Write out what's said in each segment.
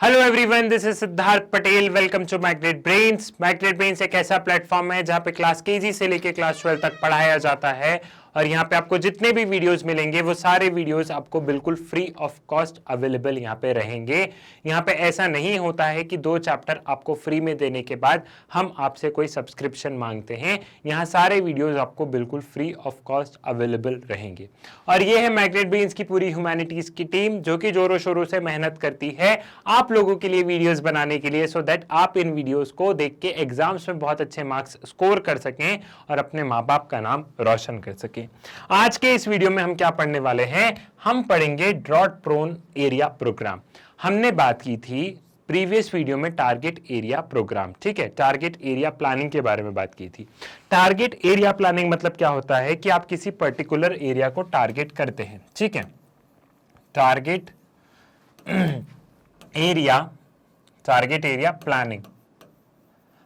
Hello everyone, this is Siddharth Patel. Welcome to magnet brains. Magnet brains एक ऐसा platform है जहां पे क्लास केजी से लेके क्लास 12 तक पढ़ाया जाता है और यहाँ पे आपको जितने भी वीडियोस मिलेंगे वो सारे वीडियोस आपको बिल्कुल फ्री ऑफ कॉस्ट अवेलेबल यहाँ पे रहेंगे। यहाँ पे ऐसा नहीं होता है कि 2 चैप्टर आपको फ्री में देने के बाद हम आपसे कोई सब्सक्रिप्शन मांगते हैं। यहाँ सारे वीडियोस आपको बिल्कुल फ्री ऑफ कॉस्ट अवेलेबल रहेंगे। और ये है मैग्नेट ब्रेन्स की पूरी ह्यूमैनिटीज की टीम जो कि जोरों शोरों से मेहनत करती है आप लोगों के लिए वीडियोस बनाने के लिए, सो दैट आप इन वीडियोस को देख के एग्जाम्स में बहुत अच्छे मार्क्स स्कोर कर सकें और अपने माँ बाप का नाम रोशन कर सकें। आज के इस वीडियो में हम क्या पढ़ने वाले हैं? हम पढ़ेंगे ड्रॉट प्रोन एरिया प्रोग्राम। हमने बात की थी प्रीवियस वीडियो में टारगेट एरिया प्रोग्राम, ठीक है, टारगेट एरिया प्लानिंग के बारे में बात की थी। टारगेट एरिया प्लानिंग मतलब क्या होता है कि आप किसी पर्टिकुलर एरिया को टारगेट करते हैं, ठीक है। टारगेट एरिया प्लानिंग,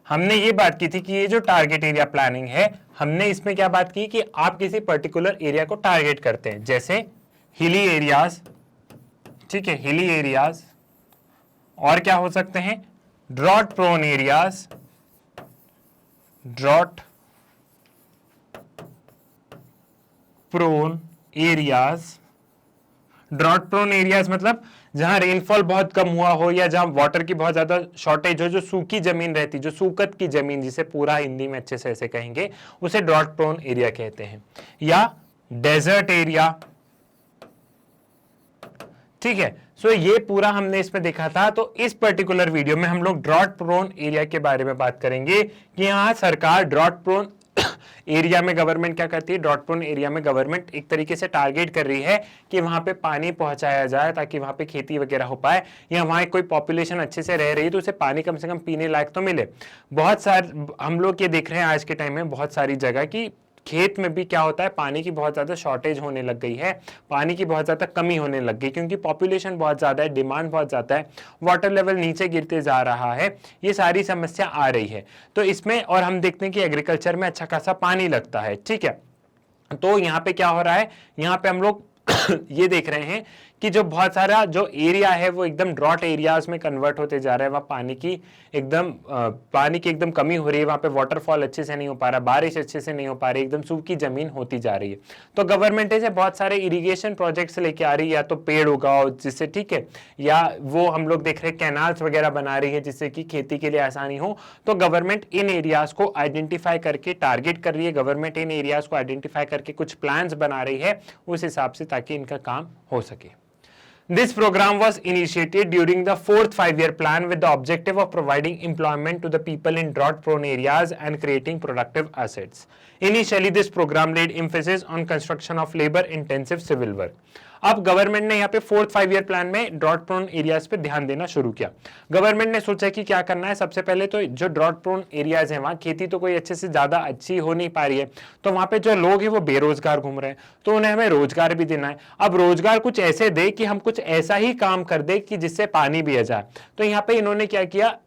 हमने ये बात की थी कि ये जो टारगेट एरिया प्लानिंग है, हमने इसमें क्या बात की कि आप किसी पर्टिकुलर एरिया को टारगेट करते हैं, जैसे हिली एरियाज, ठीक है, हिली एरियाज, और क्या हो सकते हैं, drought prone areas, drought prone areas. Drought prone areas मतलब जहां रेनफॉल बहुत कम हुआ हो या जहां वाटर की बहुत ज्यादा शॉर्टेज हो, जो सूखी जमीन रहती, जो सूकत की जमीन, जिसे पूरा हिंदी में अच्छे से ऐसे कहेंगे, उसे ड्रॉट प्रोन एरिया कहते हैं। या डेजर्ट एरिया, ठीक है। सो ये पूरा हमने इसमें देखा था। तो इस पर्टिकुलर वीडियो में हम लोग ड्रॉट प्रोन एरिया के बारे में बात करेंगे कि यहां सरकार ड्रॉट प्रोन एरिया में गवर्नमेंट क्या करती है। ड्रॉट प्रोन एरिया में गवर्नमेंट एक तरीके से टारगेट कर रही है कि वहां पे पानी पहुंचाया जाए ताकि वहां पे खेती वगैरह हो पाए, या वहां कोई पॉपुलेशन अच्छे से रह रही है तो उसे पानी कम से कम पीने लायक तो मिले। बहुत सारे हम लोग ये देख रहे हैं आज के टाइम में बहुत सारी जगह की खेत में भी क्या होता है, पानी की बहुत ज्यादा शॉर्टेज होने लग गई है, पानी की बहुत ज्यादा कमी होने लग गई क्योंकि पॉपुलेशन बहुत ज्यादा है, डिमांड बहुत ज्यादा है, वाटर लेवल नीचे गिरते जा रहा है, ये सारी समस्या आ रही है। तो इसमें और हम देखते हैं कि एग्रीकल्चर में अच्छा खासा पानी लगता है, ठीक है। तो यहाँ पे क्या हो रहा है, यहाँ पे हम लोग ये देख रहे हैं कि जो बहुत सारा जो एरिया है वो एकदम ड्रॉट एरियाज में कन्वर्ट होते जा रहा है, वहाँ पानी की एकदम कमी हो रही है, वहाँ पे वाटरफॉल अच्छे से नहीं हो पा रहा, बारिश अच्छे से नहीं हो पा रही, एकदम सूखी जमीन होती जा रही है। तो गवर्नमेंट ऐसे बहुत सारे इरिगेशन प्रोजेक्ट्स लेके आ रही है, या तो पेड़ उगाओ जिससे, ठीक है, या वो हम लोग देख रहे हैं कैनाल्स वगैरह बना रही है जिससे कि खेती के लिए आसानी हो। तो गवर्नमेंट इन एरियाज को आइडेंटिफाई करके टारगेट कर रही है, गवर्नमेंट इन एरियाज को आइडेंटिफाई करके कुछ प्लान्स बना रही है उस हिसाब से, ताकि इनका काम हो सके। This program was initiated during the 4th 5-year plan with the objective of providing employment to the people in drought-prone areas and creating productive assets. Initially, this program laid emphasis on construction of labor-intensive civil work. अब government ने यहाँ पे 4th 5-year plan में drought prone areas पे ध्यान देना शुरू किया। गवर्नमेंट ने सोचा कि क्या करना है, सबसे पहले तो जो ड्रॉट प्रोन एरियाज हैं वहाँ खेती तो कोई अच्छे से ज्यादा अच्छी हो नहीं पा रही है, तो वहाँ पे जो लोग हैं वो बेरोजगार घूम रहे हैं, तो उन्हें हमें रोजगार भी देना है। अब रोजगार कुछ ऐसे दे कि हम कुछ ऐसा ही काम कर दे कि जिससे पानी भी आ जाए। तो यहाँ पे इन्होंने क्या किया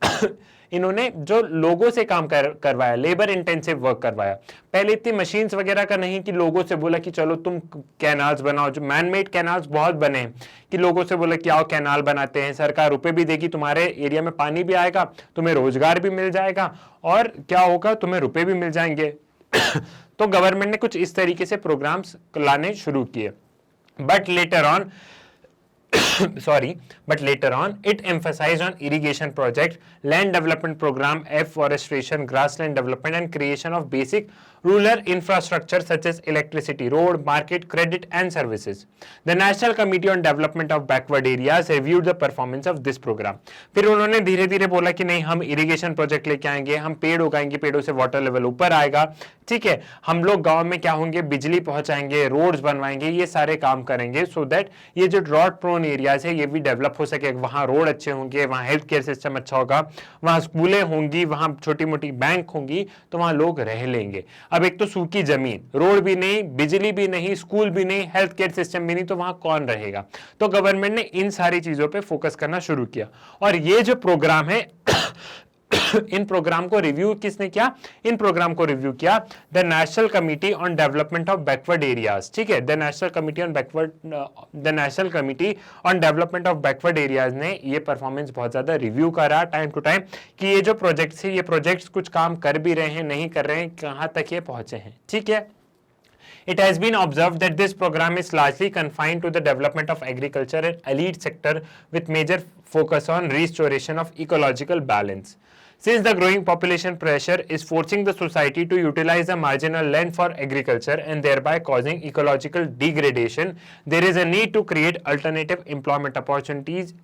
इन्होंने जो लोगों से काम करवाया, लेबर इंटेंसिव वर्क करवाया। पहले इतनी मशीन्स वगैरह का नहीं कि लोगों से बोला कि चलो तुम कैनाल्स बनाओ, जो मैनमेड कैनाल्स बहुत बने हैं, कि लोगों से बोला कि आओ कैनाल बनाते हैं, सरकार रुपए भी देगी, तुम्हारे एरिया में पानी भी आएगा, तुम्हें रोजगार भी मिल जाएगा, और क्या होगा, तुम्हें रुपए भी मिल जाएंगे। तो गवर्नमेंट ने कुछ इस तरीके से प्रोग्राम्स लाने शुरू किए। But later on it emphasized on irrigation project, land development program, afforestation, grassland development and creation of basic rural infrastructure such as electricity, road, market, credit and services. The National Committee on Development of Backward Areas reviewed the performance of this program. फिर उन्होंने धीरे धीरे बोला कि नहीं, हम irrigation project लेके आएंगे, हम पेड़ उगाएंगे, पेड़ों से वाटर लेवल ऊपर आएगा, ठीक है, हम लोग गांव में क्या होंगे, बिजली पहुंचाएंगे, रोड्स बनवाएंगे, ये सारे काम करेंगे, सो दैट ये जो ड्रॉट प्रोन एरियाज है ये भी डेवलप हो सके, वहां रोड अच्छे होंगे, वहां हेल्थ केयर सिस्टम अच्छा होगा, वहां स्कूलें होंगी, वहां छोटी मोटी बैंक होंगी, तो वहां लोग रह लेंगे। अब एक तो सूखी जमीन, रोड भी नहीं, बिजली भी नहीं, स्कूल भी नहीं, हेल्थ केयर सिस्टम भी नहीं, तो वहां कौन रहेगा। तो गवर्नमेंट ने इन सारी चीजों पे फोकस करना शुरू किया। और ये जो प्रोग्राम है इन प्रोग्राम को रिव्यू किसने किया? इन प्रोग्राम को रिव्यू किया the national committee on development of backward areas. ठीक है, the national committee on development of backward areas ने ये परफॉर्मेंस बहुत ज्यादा रिव्यू करा टाइम टू टाइम कि ये जो प्रोजेक्ट्स है, ये प्रोजेक्ट्स कुछ काम कर भी रहे हैं, नहीं कर रहे हैं, कहां तक ये पहुंचे हैं। ठीक है, it has been observed that this program is largely confined to the development of agriculture and elite sector with major focus on restoration of ecological balance. Since the growing population pressure is forcing the society to utilize the marginal land for agriculture and thereby causing ecological degradation, there is a need to create alternative employment opportunities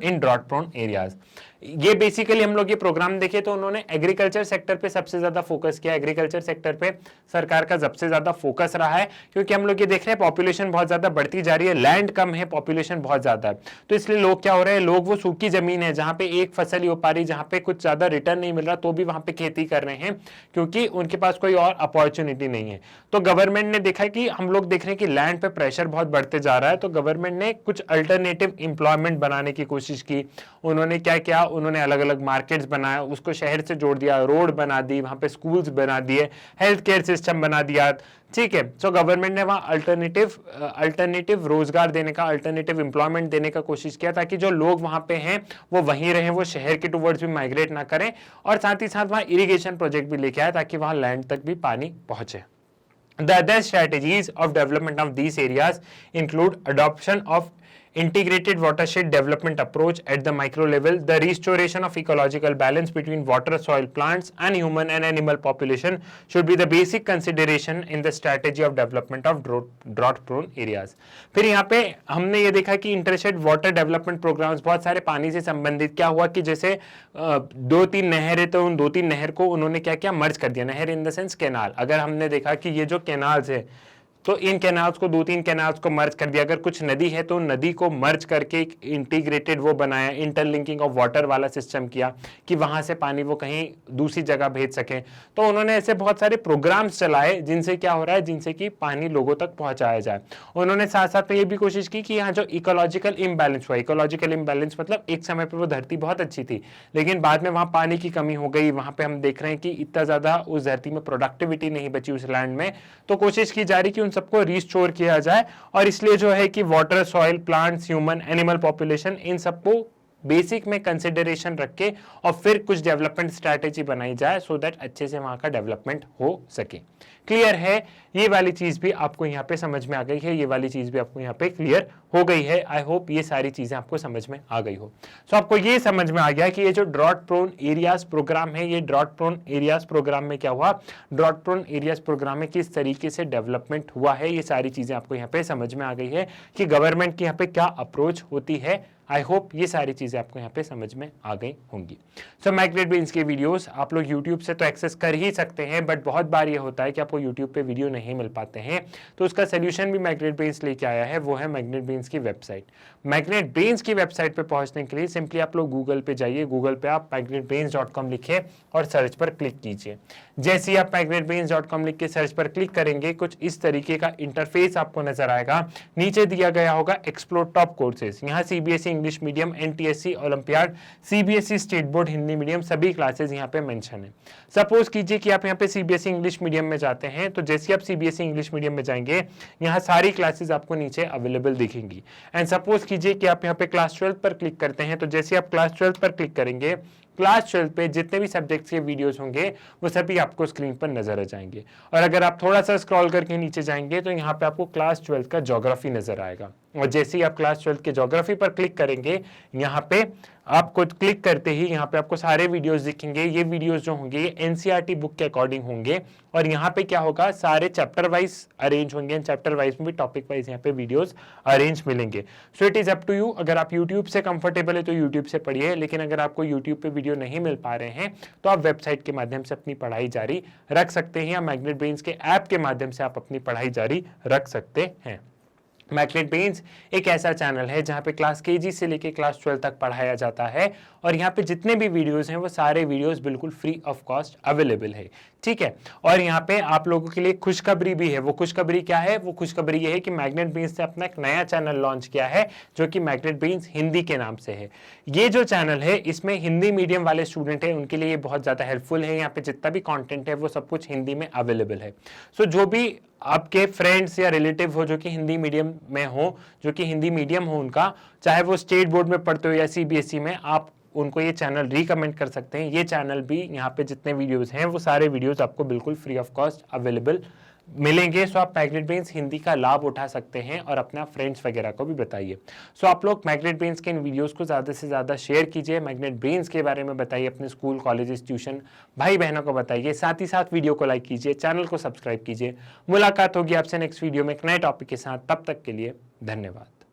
in drought prone areas. ये basically हम लोग ये programme देखे तो उन्होंने agriculture sector पे सबसे ज्यादा फोकस किया। एग्रीकल्चर सेक्टर पे सरकार का सबसे ज्यादा फोकस रहा है, क्योंकि हम लोग ये देख रहे हैं पॉपुलेशन बहुत ज्यादा बढ़ती जा रही है, लैंड कम है, पॉपुलेशन बहुत ज्यादा है, तो इसलिए लोग क्या हो रहे हैं, लोग वो सूखी जमीन है जहां पे एक फसल ही हो पा रही, जहां पे कुछ ज्यादा रिटर्न नहीं मिल रहा, तो भी वहां पे खेती कर रहे हैं क्योंकि उनके पास कोई और अपॉर्चुनिटी नहीं है। तो गवर्नमेंट ने देखा कि हम लोग देख रहे हैं कि लैंड पे प्रेशर बहुत बढ़ते जा रहा है, तो गवर्नमेंट ने कुछ अल्टरनेटिव एम्प्लॉयमेंट बनाने की कोशिश की। उन्होंने क्या किया, उन्होंने अलग अलग मार्केट्स बनाया, उसको शहर से जोड़ दिया, रोड बना दी, वहां पे स्कूल्स बना दिए, हेल्थ केयर सिस्टम बना दिया। ठीक है, सो गवर्नमेंट ने वहां अल्टरनेटिव रोजगार देने का, अल्टरनेटिव एम्प्लॉयमेंट देने का कोशिश किया ताकि जो लोग वहां पे हैं वो वहीं रहें, वो शहर के टुवर्ड्स भी माइग्रेट ना करें, और साथ ही साथ वहां इरिगेशन प्रोजेक्ट भी लेके आए ताकि वहां लैंड तक भी पानी पहुंचे। The other strategies of development of these areas include adoption of integrated watershed development approach at the micro level, the restoration of ecological balance between water, soil, plants and human and animal population should be the basic consideration in the strategy of development of drought prone areas. फिर यहाँ पे हमने ये देखा कि इंटरशेड water development programmes बहुत सारे पानी से संबंधित, क्या हुआ कि जैसे 2-3 नहर है तो उन 2-3 नहर को उन्होंने क्या किया, मर्ज कर दिया। नहर इन द सेंस कैनाल। अगर हमने देखा कि ये जो कैनाल्स है तो इन कैनाल्स को, 2-3 कैनाल्स को मर्ज कर दिया। अगर कुछ नदी है तो नदी को मर्ज करके एक इंटीग्रेटेड वो बनाया, इंटरलिंकिंग ऑफ वाटर वाला सिस्टम किया कि वहां से पानी वो कहीं दूसरी जगह भेज सके। तो उन्होंने ऐसे बहुत सारे प्रोग्राम्स चलाए जिनसे क्या हो रहा है, जिनसे कि पानी लोगों तक पहुंचाया जाए। उन्होंने साथ साथ में ये भी कोशिश की कि यहाँ जो इकोलॉजिकल इम्बैलेंस हुआ, इकोलॉजिकल इम्बैलेंस मतलब एक समय पर वो धरती बहुत अच्छी थी लेकिन बाद में वहां पानी की कमी हो गई, वहां पे हम देख रहे हैं कि इतना ज्यादा उस धरती में प्रोडक्टिविटी नहीं बची उस लैंड में, तो कोशिश की जा रही कि सबको रिस्टोर किया जाए। और इसलिए जो है कि water, soil, plants, human, animal population, इन सबको बेसिक में कंसिडरेशन रख के और फिर कुछ डेवलपमेंट स्ट्रैटेजी बनाई जाए सो दैट अच्छे से वहां का डेवलपमेंट हो सके। क्लियर है, ये वाली चीज भी आपको यहाँ पे समझ में आ गई है, ये वाली चीज भी आपको यहाँ पे क्लियर हो गई है। आई होप ये सारी चीजें आपको समझ में आ गई हो। सो आपको ये समझ में आ गया कि ये जो ड्रॉट प्रोन एरियाज प्रोग्राम है, ये ड्रॉट प्रोन एरियाज प्रोग्राम में क्या हुआ, ड्रॉट प्रोन एरियाज प्रोग्राम में किस तरीके से डेवलपमेंट हुआ है, ये सारी चीजें आपको यहाँ पे समझ में आ गई है कि गवर्नमेंट की यहाँ पे क्या अप्रोच होती है। आई होप ये सारी चीजें आपको यहाँ पे समझ में आ गई होंगी। सो मैग्नेटब्रेन्स के वीडियोस आप लोग यूट्यूब से तो एक्सेस कर ही सकते हैं, बट बहुत बार ये होता है कि आपको यूट्यूब पे वीडियो नहीं मिल पाते हैं, तो उसका सोल्यूशन भी मैग्नेटब्रेन्स लेके आया है, वो है मैग्नेटब्रेन्स की वेबसाइट। मैग्नेटब्रेन्स की वेबसाइट पे पहुंचने के लिए सिंपली आप लोग गूगल पे जाइए, गूगल पे आप magnetbrains.com लिखे और सर्च पर क्लिक कीजिए। जैसे ही आप magnetbrains.com लिख के सर्च पर क्लिक करेंगे कुछ इस तरीके का इंटरफेस आपको नजर आएगा। नीचे दिया गया होगा एक्सप्लोर टॉप कोर्सेज, यहाँ CBSE English medium, NTSC olympiad, CBSE state board Hindi medium सभी क्लासेस यहाँ पे मेंशन है। सपोज कीजिए कि आप यहाँ पे सीबीएसई इंग्लिश मीडियम में जाते हैं, तो जैसे आप सीबीएसई इंग्लिश मीडियम में जाएंगे यहाँ सारी क्लासेस आपको नीचे अवेलेबल दिखेंगी। एंड सपोज कीजिए कि आप यहाँ पे क्लास 12 पर क्लिक करते हैं, तो जैसे आप क्लास 12 पर क्लिक करेंगे क्लास 12 पे जितने भी सब्जेक्ट्स के वीडियोस होंगे वो सभी आपको स्क्रीन पर नजर आ जाएंगे। और अगर आप थोड़ा सा स्क्रॉल करके नीचे जाएंगे तो यहाँ पे आपको क्लास 12 का ज्योग्राफी नजर आएगा। और जैसे ही आप क्लास 12 के ज्योग्राफी पर क्लिक करेंगे यहाँ पे आपको क्लिक करते ही यहाँ पे आपको सारे वीडियोस दिखेंगे। ये वीडियोस जो होंगे ये एनसीईआरटी बुक के अकॉर्डिंग होंगे और यहाँ पे क्या होगा, सारे चैप्टर वाइज अरेंज होंगे, चैप्टर वाइज में भी टॉपिक वाइज यहाँ पे वीडियोस अरेंज मिलेंगे। So it is up to you, अगर आप यूट्यूब से कंफर्टेबल है तो यूट्यूब से पढ़िए, लेकिन अगर आपको यूट्यूब पे वीडियो नहीं मिल पा रहे हैं तो आप वेबसाइट के माध्यम से अपनी पढ़ाई जारी रख सकते हैं या मैग्नेटब्रेन्स के ऐप के माध्यम से आप अपनी पढ़ाई जारी रख सकते हैं। मैग्नेट ब्रेन्स एक ऐसा चैनल है जहां पे क्लास केजी से लेके क्लास 12 तक पढ़ाया जाता है और यहाँ पे जितने भी वीडियोस हैं वो सारे वीडियोस बिल्कुल फ्री ऑफ कॉस्ट अवेलेबल है, ठीक है। और यहाँ पे आप लोगों के लिए खुशखबरी भी है। वो खुशखबरी क्या है? वो खुशखबरी ये है कि मैग्नेट ब्रेन्स ने अपना एक नया चैनल लॉन्च किया है जो कि मैग्नेट ब्रेन्स हिंदी के नाम से है। ये जो चैनल है इसमें हिंदी मीडियम वाले स्टूडेंट है उनके लिए ये बहुत ज़्यादा हेल्पफुल है। यहाँ पे जितना भी कॉन्टेंट है वो सब कुछ हिंदी में अवेलेबल है। सो जो भी आपके फ्रेंड्स या रिलेटिव हो जो कि हिंदी मीडियम में हो, जो कि हिंदी मीडियम हो उनका, चाहे वो स्टेट बोर्ड में पढ़ते हो या सीबीएसई में, आप उनको ये चैनल रिकमेंड कर सकते हैं। ये चैनल भी यहाँ पे जितने वीडियोस हैं वो सारे वीडियोस आपको बिल्कुल फ्री ऑफ कॉस्ट अवेलेबल मिलेंगे। सो आप मैग्नेट ब्रेन्स हिंदी का लाभ उठा सकते हैं और अपना फ्रेंड्स वगैरह को भी बताइए। सो आप लोग मैग्नेट ब्रेन्स के इन वीडियोस को ज़्यादा से ज़्यादा शेयर कीजिए, मैग्नेट ब्रेन्स के बारे में बताइए, अपने स्कूल कॉलेजेस ट्यूशन भाई बहनों को बताइए, साथ ही साथ वीडियो को लाइक कीजिए, चैनल को सब्सक्राइब कीजिए। मुलाकात होगी आपसे नेक्स्ट वीडियो में एक नए टॉपिक के साथ। तब तक के लिए धन्यवाद।